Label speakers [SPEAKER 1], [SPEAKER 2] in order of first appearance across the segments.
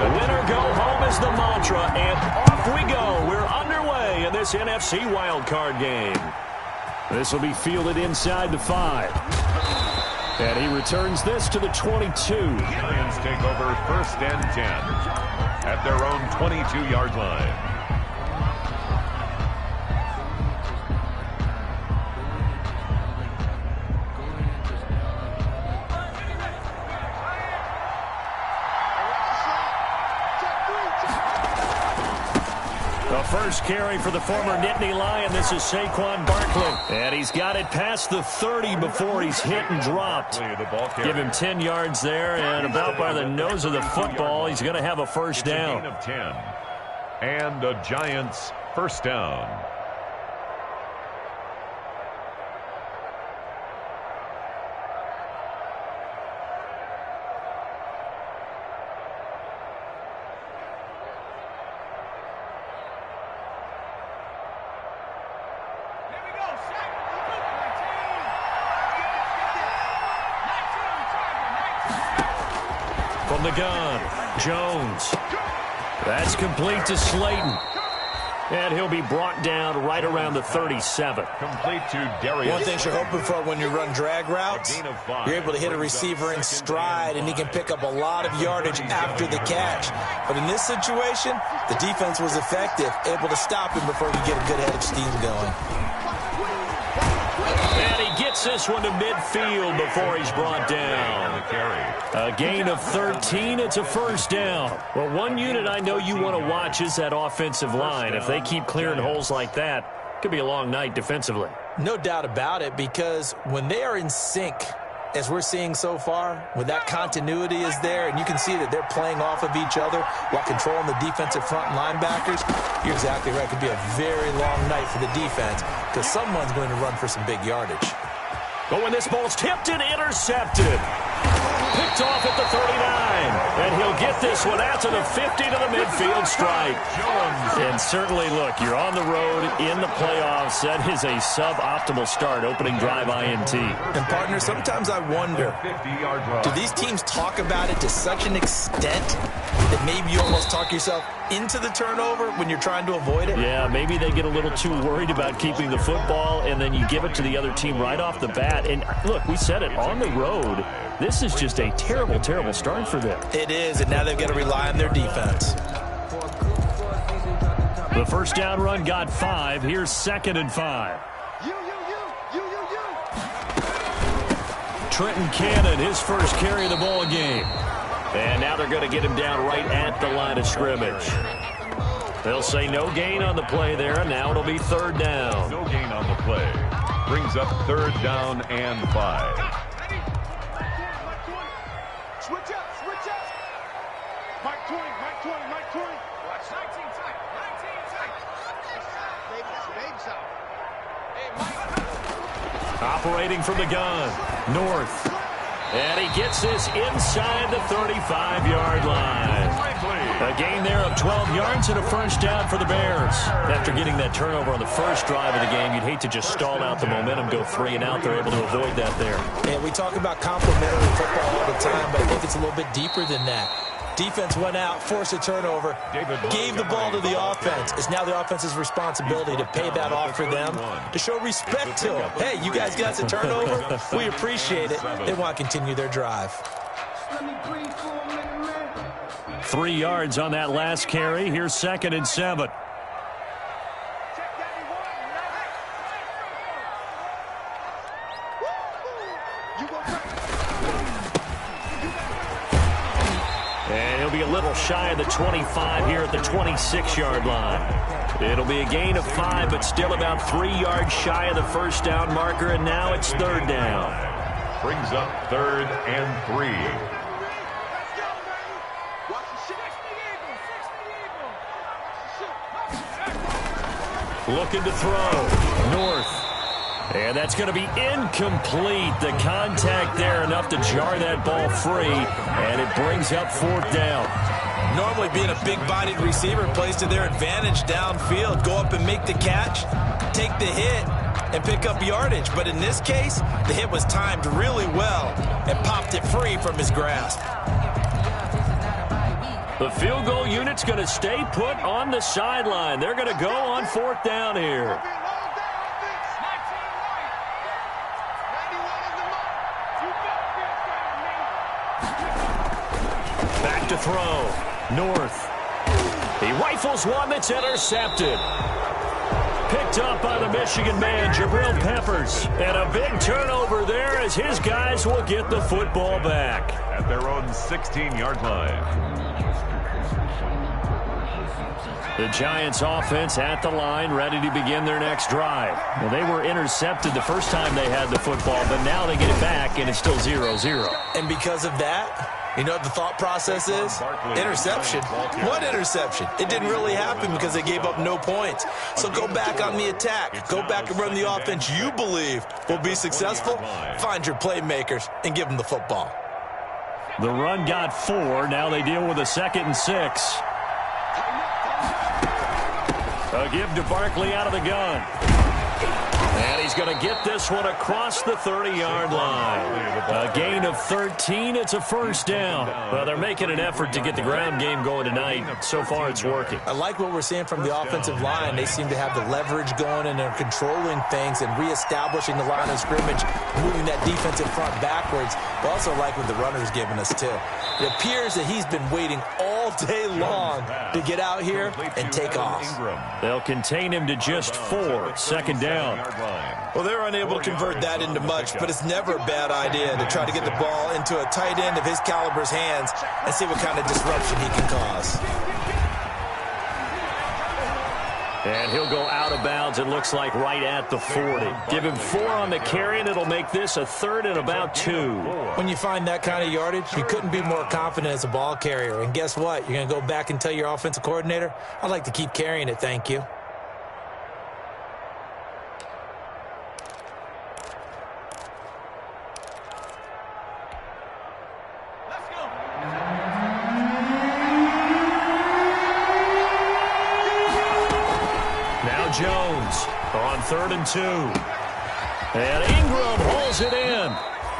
[SPEAKER 1] Win or go home is the mantra, and off we go. We're underway in this NFC wildcard game. This will be fielded inside the 5. And he returns this to the 22.
[SPEAKER 2] Giants take over 1st and 10 at their own 22-yard line.
[SPEAKER 1] First carry for the former Nittany Lion. This is Saquon Barkley. And he's got it past the 30 before he's hit and dropped. Give him 10 yards there, and about by the nose of the football, he's going to have a first down.
[SPEAKER 2] It's a gain of 10. And the Giants first down.
[SPEAKER 1] From the gun, Jones. That's complete to Slayton. And he'll be brought down right around the 37.
[SPEAKER 2] Complete to Darius.
[SPEAKER 3] One thing you're hoping for when you run drag routes, you're able to hit a receiver in stride, and he can pick up a lot of yardage after the catch. But in this situation, the defense was effective, able to stop him before he could get a good head of steam going.
[SPEAKER 1] And he gets this one to midfield before he's brought down. A gain of 13. It's a first down. Well, one unit I know you want to watch is that offensive line. If they keep clearing holes like that, it could be a long night defensively.
[SPEAKER 3] No doubt about it, because when they are in sync, as we're seeing so far, when that continuity is there and you can see that they're playing off of each other while controlling the defensive front linebackers, you're exactly right. It could be a very long night for the defense because someone's going to run for some big yardage.
[SPEAKER 1] But when this ball's tipped and intercepted, picked off at the 39, and he'll get this one out to the 50 to the midfield stripe. And certainly, look, you're on the road in the playoffs. That is a suboptimal start, opening drive INT.
[SPEAKER 3] And, partner, sometimes I wonder, do these teams talk about it to such an extent that maybe you almost talk yourself into the turnover when you're trying to avoid it?
[SPEAKER 1] Yeah, maybe they get a little too worried about keeping the football, and then you give it to the other team right off the bat. And, look, we said it, on the road, this is just a terrible, terrible start for them.
[SPEAKER 3] It is, and now they've got to rely on their defense.
[SPEAKER 1] The first down run got 5. Here's 2nd and 5. Trenton Cannon, his first carry of the ball game. And now they're going to get him down right at the line of scrimmage. They'll say no gain on the play there, and now it'll be 3rd down.
[SPEAKER 2] No gain on the play. Brings up 3rd down and 5.
[SPEAKER 4] Switch up. Mike 20. Watch 19 tight. Baby, that's baby shot. Hey, Mike.
[SPEAKER 1] Operating from the gun, North. And he gets this inside the 35-yard line. A gain there of 12 yards and a first down for the Bears. After getting that turnover on the first drive of the game, you'd hate to just stall out the momentum, go 3 and out. They're able to avoid that there.
[SPEAKER 3] And we talk about complementary football all the time, but I think it's a little bit deeper than that. Defense went out, forced a turnover, gave the ball to the offense. It's now the offense's responsibility to pay that off for them, to show respect to them. Hey, you guys got the turnover. We appreciate it. They want to continue their drive.
[SPEAKER 1] 3 yards on that last carry. Here's 2nd and 7. And he'll be a little shy of the 25 here at the 26-yard line. It'll be a gain of 5, but still about 3 yards shy of the first down marker, and now it's 3rd down.
[SPEAKER 2] Brings up 3rd and 3.
[SPEAKER 1] Looking to throw. North. And that's going to be incomplete. The contact there enough to jar that ball free. And it brings up 4th down.
[SPEAKER 3] Normally being a big-bodied receiver plays to their advantage downfield. Go up and make the catch, take the hit, and pick up yardage. But in this case, the hit was timed really well and popped it free from his grasp.
[SPEAKER 1] The field goal unit's going to stay put on the sideline. They're going to go on 4th down here. Back to throw. North. He rifles one that's intercepted. Picked up by the Michigan man, Jabril Peppers. And a big turnover there as his guys will get the football back.
[SPEAKER 2] At their own 16-yard line.
[SPEAKER 1] The Giants offense at the line, ready to begin their next drive. Well, they were intercepted the first time they had the football, but now they get it back, and it's still 0-0.
[SPEAKER 3] And because of that, you know what the thought process is? Interception. What interception? It didn't really happen because they gave up no points. So go back on the attack. Go back and run the offense you believe will be successful. Find your playmakers and give them the football.
[SPEAKER 1] The run got 4. Now they deal with a 2nd and 6. A give to Barkley out of the gun. And he's going to get this one across the 30-yard line. A gain of 13. It's a 1st down. Well, they're making an effort to get the ground game going tonight. So far, it's working.
[SPEAKER 3] I like what we're seeing from the offensive line. They seem to have the leverage going, and they're controlling things and reestablishing the line of scrimmage, moving that defensive front backwards. But also like what the runner's giving us, too. It appears that he's been waiting all day long to get out here and take off.
[SPEAKER 1] They'll contain him to just 4. 2nd down.
[SPEAKER 3] Well, they're unable to convert that into much, but it's never a bad idea to try to get the ball into a tight end of his caliber's hands and see what kind of disruption he can cause.
[SPEAKER 1] And he'll go out of bounds, it looks like, right at the 40. Give him 4 on the carry, and it'll make this a 3rd and about 2.
[SPEAKER 3] When you find that kind of yardage, you couldn't be more confident as a ball carrier. And guess what? You're going to go back and tell your offensive coordinator, I'd like to keep carrying it, thank you.
[SPEAKER 1] Jones on 3rd and 2. And Ingram hauls it in.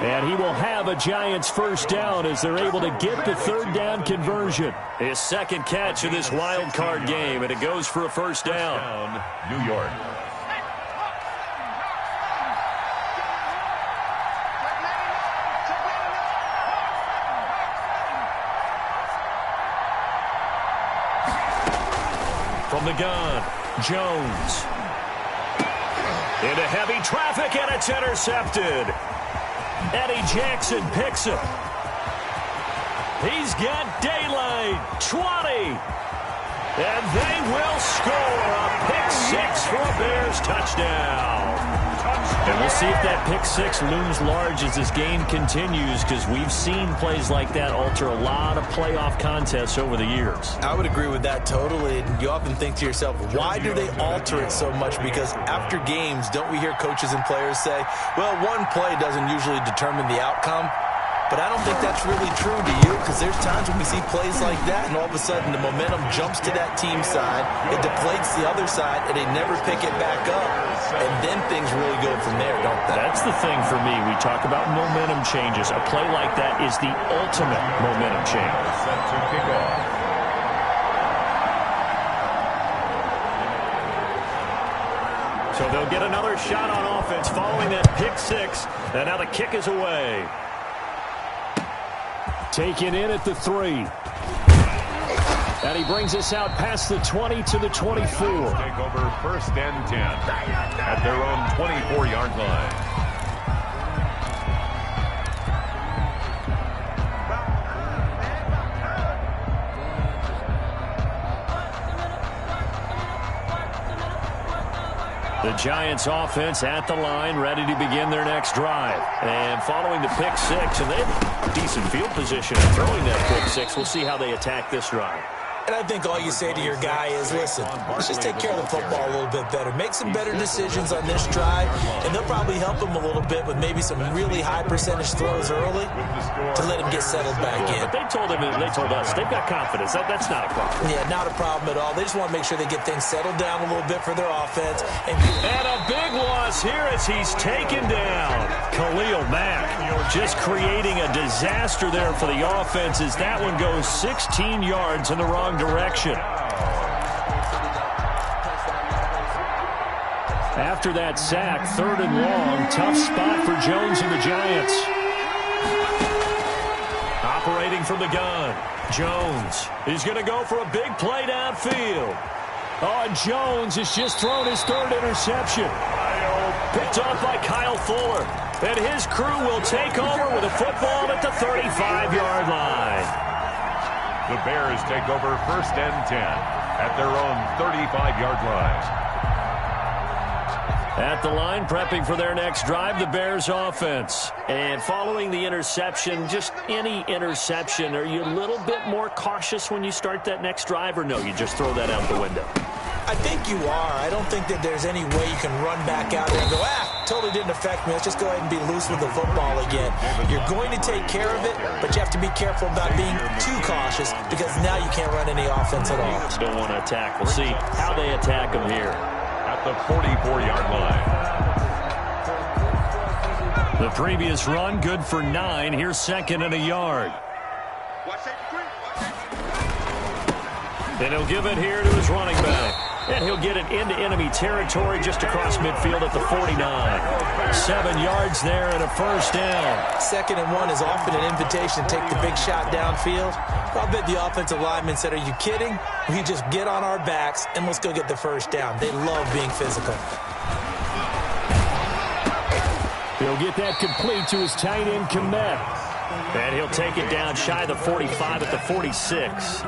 [SPEAKER 1] And he will have a Giants 1st down as they're able to get the 3rd down conversion. His 2nd catch of this wild card game, and it goes for a 1st down.
[SPEAKER 2] New York.
[SPEAKER 1] From the gun. Jones. Into heavy traffic, and it's intercepted. Eddie Jackson picks it. He's got daylight. 20. And they will score a pick 6 for a Bears touchdown. And we'll see if that pick 6 looms large as this game continues, because we've seen plays like that alter a lot of playoff contests over the years.
[SPEAKER 3] I would agree with that totally. You often think to yourself, why do they alter it so much? Because after games, don't we hear coaches and players say, well, one play doesn't usually determine the outcome? But I don't think that's really true to you, because there's times when we see plays like that, and all of a sudden the momentum jumps to that team side, it deflates the other side, and they never pick it back up. And then things really go from there, don't they?
[SPEAKER 1] That's the thing for me. We talk about momentum changes. A play like that is the ultimate momentum change.
[SPEAKER 2] Set to kick off.
[SPEAKER 1] So they'll get another shot on offense following that pick 6, and now the kick is away. Taken in at the 3. And he brings us out past the 20 to the 24.
[SPEAKER 2] Take over 1st and 10 at their own 24-yard line.
[SPEAKER 1] The Giants offense at the line, ready to begin their next drive. And following the pick 6, and they have decent field position at throwing that pick 6. We'll see how they attack this drive.
[SPEAKER 3] And I think all you say to your guy is, listen, let's just take care of the football a little bit better. Make some better decisions on this drive, and they'll probably help him a little bit with maybe some really high percentage throws early to let him get settled back in.
[SPEAKER 1] But they told us, they've got confidence. That's not a problem.
[SPEAKER 3] Yeah, not a problem at all. They just want to make sure they get things settled down a little bit for their offense. And
[SPEAKER 1] a big loss here as he's taken down. Khalil Mack just creating a disaster there for the offense as that one goes 16 yards in the wrong direction. After that sack, 3rd and long, tough spot for Jones and the Giants. Operating from the gun, Jones is going to go for a big play downfield. Oh, and Jones has just thrown his 3rd interception. Picked off by Kyle Fuller. And his crew will take over with a football at the 35-yard line.
[SPEAKER 2] The Bears take over 1st and 10 at their own 35-yard line.
[SPEAKER 1] At the line, prepping for their next drive, the Bears offense. And following the interception, just any interception, are you a little bit more cautious when you start that next drive, or no, you just throw that out the window?
[SPEAKER 3] I think you are. I don't think that there's any way you can run back out there and go, totally didn't affect me. Let's just go ahead and be loose with the football again. You're going to take care of it, but you have to be careful about being too cautious because now you can't run any offense at all.
[SPEAKER 1] Don't want to attack. We'll see how they attack them here.
[SPEAKER 2] At the 44-yard line.
[SPEAKER 1] The previous run, good for 9. Here's 2nd and a yard. And he'll give it here to his running back. And he'll get it into enemy territory just across midfield at the 49. 7 yards there and a 1st down.
[SPEAKER 3] 2nd and 1 is often an invitation to take the big shot downfield. I'll bet the offensive lineman said, are you kidding? We just get on our backs and let's go get the 1st down. They love being physical.
[SPEAKER 1] He'll get that complete to his tight end, Kmet. And he'll take it down shy of the 45 at the 46.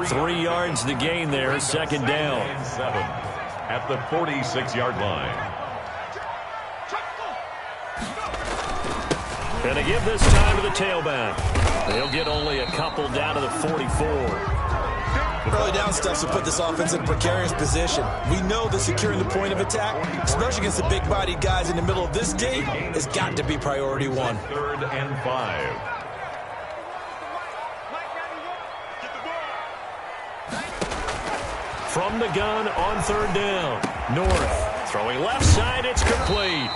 [SPEAKER 1] 3 yards the gain there, 2nd down.
[SPEAKER 2] 7 at the 46-yard line.
[SPEAKER 1] And to give this time to the tailback. They'll get only a couple down to the 44.
[SPEAKER 3] Early down stuff will put this offense in a precarious position. We know that securing the point of attack, especially against the big-bodied guys in the middle of this game, has got to be priority 1.
[SPEAKER 2] 3rd and 5.
[SPEAKER 1] From the gun on 3rd down. North throwing left side. It's complete.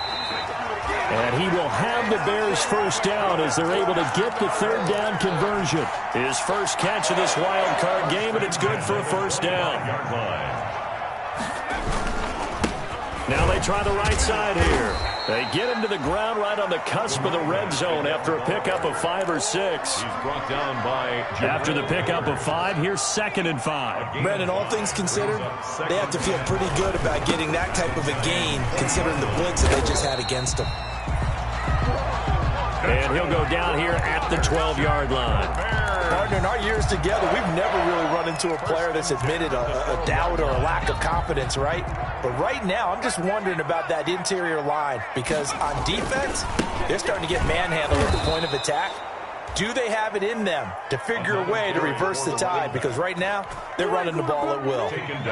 [SPEAKER 1] And he will have the Bears' 1st down as they're able to get the 3rd down conversion. His first catch of this wild card game, and it's good for a 1st down. Now they try the right side here. They get him to the ground right on the cusp of the red zone after a pickup of 5 or 6.
[SPEAKER 2] He's brought down by...
[SPEAKER 1] After the pickup of 5, here's 2nd and 5.
[SPEAKER 3] Brandon, all things considered, they have to feel pretty good about getting that type of a gain considering the blitz that they just had against them.
[SPEAKER 1] And he'll go down here at the 12-yard line.
[SPEAKER 3] Partner, in our years together, we've never really run into a player that's admitted a doubt or a lack of confidence, right? But right now, I'm just wondering about that interior line because on defense, they're starting to get manhandled at the point of attack. Do they have it in them to figure a way to reverse the tide? Because right now, they're running the ball at will.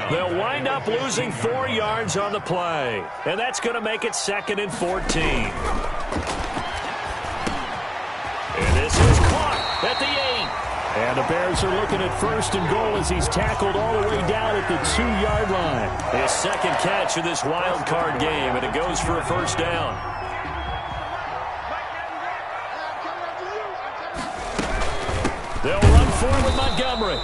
[SPEAKER 1] They'll wind up losing 4 yards on the play. And that's going to make it 2nd and 14. And this is caught at the 8. And the Bears are looking at 1st and goal as he's tackled all the way down at the 2-yard line. His 2nd catch of this wild card game, and it goes for a 1st down. They'll run forward with Montgomery.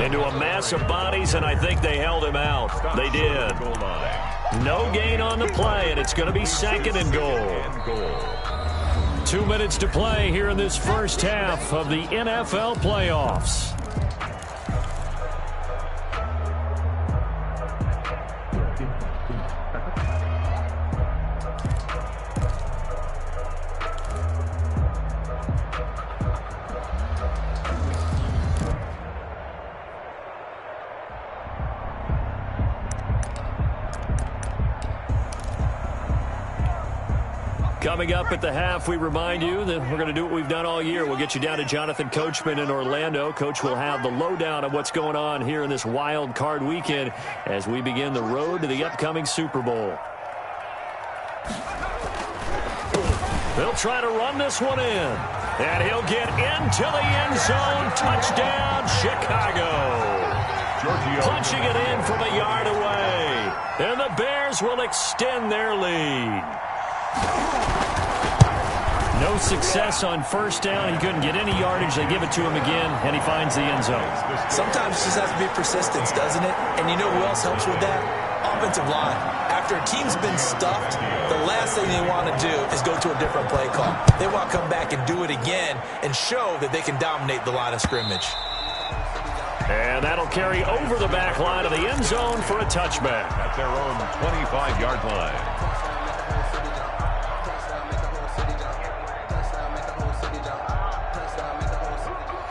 [SPEAKER 1] Into a mass of bodies, and I think they held him out. They did. No gain on the play, and it's going to be 2nd and goal. 2 minutes to play here in this first half of the NFL playoffs. Coming up at the half, we remind you that we're going to do what we've done all year. We'll get you down to Jonathan Coachman in Orlando. Coach will have the lowdown of what's going on here in this wild card weekend as we begin the road to the upcoming Super Bowl. They'll try to run this one in. And he'll get into the end zone. Touchdown, Chicago. Punching it in from a yard away. And the Bears will extend their lead. No success on first down. He couldn't get any yardage. They give it to him again, and he finds the end zone.
[SPEAKER 3] Sometimes it just has to be persistence, doesn't it? And you know who else helps with that? Offensive line. After a team's been stuffed, the last thing they want to do is go to a different play call. They want to come back and do it again and show that they can dominate the line of scrimmage.
[SPEAKER 1] And that'll carry over the back line of the end zone for a touchback.
[SPEAKER 2] At their own 25-yard line.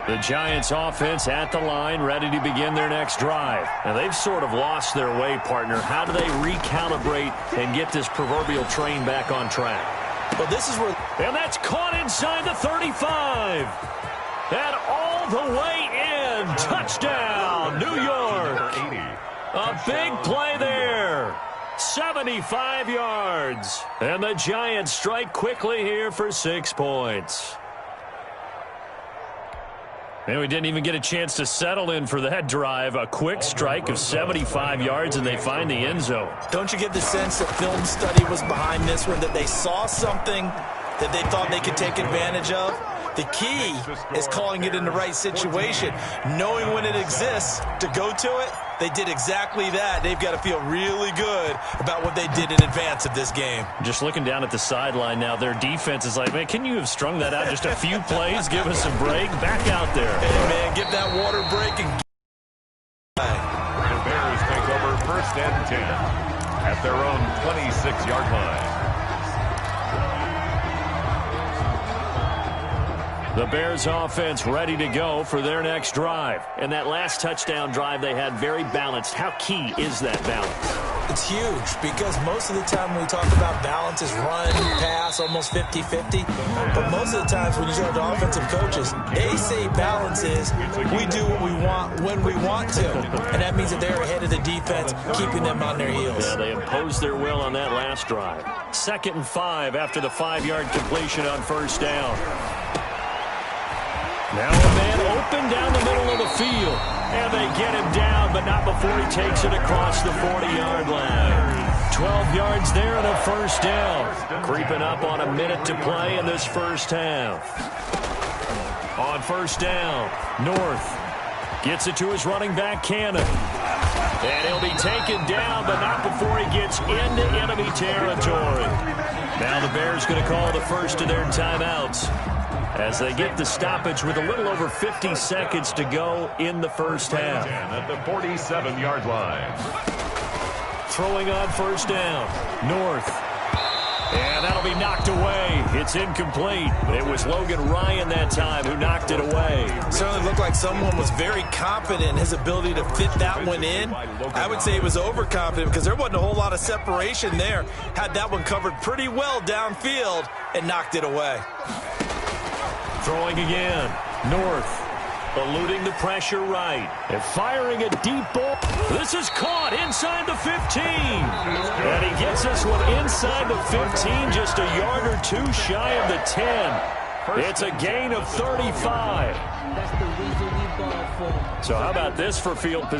[SPEAKER 1] The Giants offense at the line, ready to begin their next drive. And they've sort of lost their way, partner. How do they recalibrate and get this proverbial train back on track?
[SPEAKER 3] Well, this is where...
[SPEAKER 1] And that's caught inside the 35. And all the way in. Touchdown, New York. A big play there. 75 yards. And the Giants strike quickly here for 6 points. And we didn't even get a chance to settle in for that drive. A quick strike of 75 yards, and they find the end zone.
[SPEAKER 3] Don't you get the sense that film study was behind this one, that they saw something that they thought they could take advantage of? The key is calling it in the right situation, knowing when it exists to go to it. They did exactly that. They've got to feel really good about what they did in advance of this game. Just looking down at the sideline now, their defense is like, man, can you have strung that out just a few plays? Give us a break. Back out there. Hey, man, give that water break and
[SPEAKER 2] The Bears take over 1st and 10 at their own 26-yard line.
[SPEAKER 1] The Bears offense ready to go for their next drive. And that last touchdown drive they had very balanced. How key is that balance?
[SPEAKER 3] It's huge because most of the time when we talk about balance is run, pass, almost 50-50. But most of the times when you talk to offensive coaches, they say balance is we do what we want when we want to. And that means that they're ahead of the defense, keeping them on their heels.
[SPEAKER 1] Yeah, they imposed their will on that last drive. 2nd and 5 after the 5-yard completion on first down. Now a man open down the middle of the field. And they get him down, but not before he takes it across the 40-yard line. 12 yards there and a first down. Creeping up on a minute to play in this first half. On first down, North gets it to his running back, Cannon. And he'll be taken down, but not before he gets into enemy territory. Now the Bears going to call the first of their timeouts as they get the stoppage with a little over 50 seconds to go in the first half.
[SPEAKER 2] At the 47-yard line.
[SPEAKER 1] Throwing on first down, North. And that'll be knocked away. It's incomplete. It was Logan Ryan that time who knocked it away.
[SPEAKER 3] Certainly looked like someone was very confident in his ability to fit that one in. I would say he was overconfident because there wasn't a whole lot of separation there. Had that one covered pretty well downfield and knocked it away.
[SPEAKER 1] Throwing again, North, eluding the pressure right, and firing a deep ball. This is caught inside the 15. And he gets this one inside the 15, just a yard or two shy of the 10. It's a gain of 35. So how about this for field position?